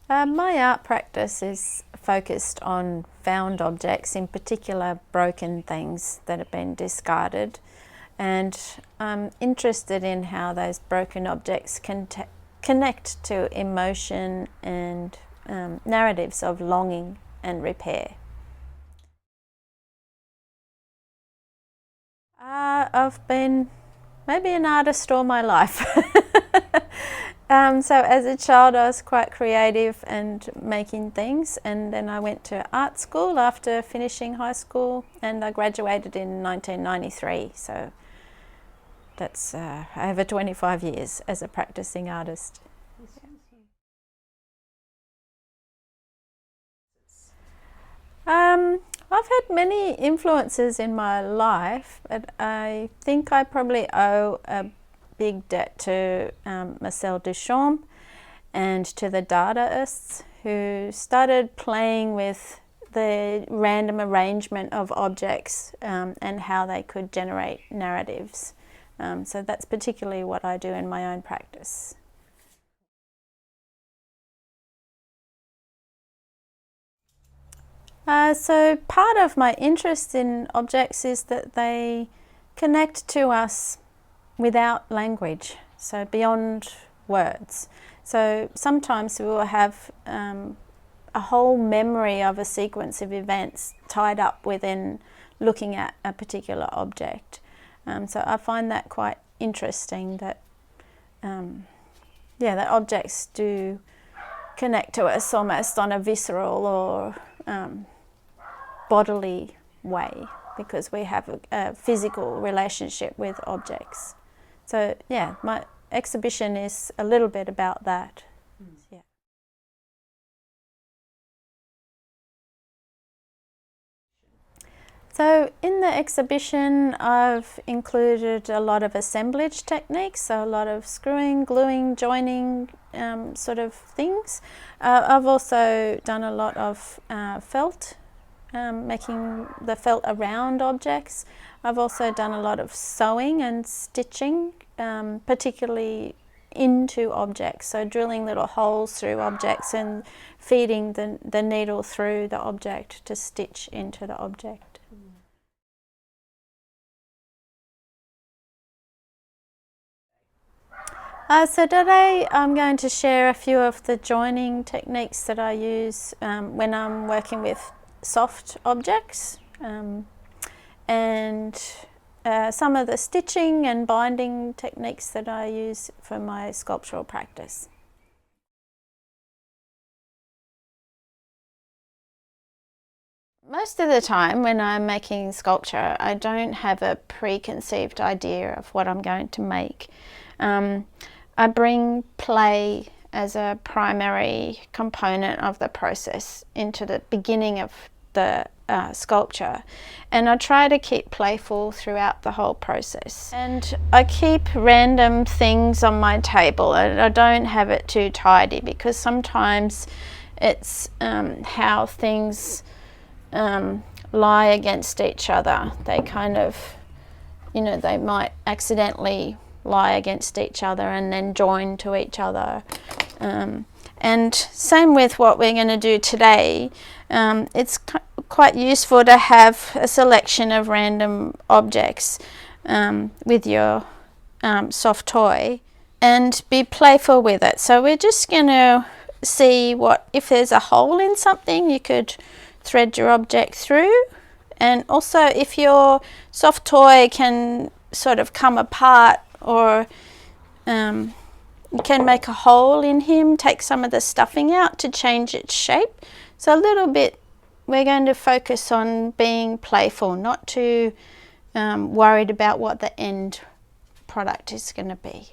My art practice is focused on found objects, in particular broken things that have been discarded, and I'm interested in how those broken objects can connect to emotion and narratives of longing and repair. I've been maybe an artist all my life. So as a child I was quite creative and making things, and then I went to art school after finishing high school, and I graduated in 1993, so that's over 25 years as a practicing artist. I've had many influences in my life, but I think I probably owe a big debt to Marcel Duchamp and to the Dadaists, who started playing with the random arrangement of objects and how they could generate narratives. So that's particularly what I do in my own practice. So part of my interest in objects is that they connect to us without language, so beyond words. So sometimes we will have a whole memory of a sequence of events tied up within looking at a particular object. So I find that quite interesting, that that objects do connect to us almost on a visceral or bodily way, because we have a physical relationship with objects. So yeah, my exhibition is a little bit about that. Yeah. So in the exhibition I've included a lot of assemblage techniques, so a lot of screwing, gluing, joining sort of things. I've also done a lot of felt, making the felt around objects. I've also done a lot of sewing and stitching, particularly into objects, so drilling little holes through objects and feeding the needle through the object to stitch into the object. So today I'm going to share a few of the joining techniques that I use when I'm working with soft objects, and some of the stitching and binding techniques that I use for my sculptural practice. Most of the time when I'm making sculpture, I don't have a preconceived idea of what I'm going to make. I bring play as a primary component of the process into the beginning of the sculpture, and I try to keep playful throughout the whole process. And I keep random things on my table, and I don't have it too tidy, because sometimes it's how things lie against each other. They kind of, they might accidentally lie against each other and then join to each other. And same with what we're going to do today. It's quite useful to have a selection of random objects with your soft toy and be playful with it. So we're just going to see if there's a hole in something, you could thread your object through. And also if your soft toy can sort of come apart, or you can make a hole in him, take some of the stuffing out to change its shape. So a little bit, we're going to focus on being playful, not too worried about what the end product is going to be.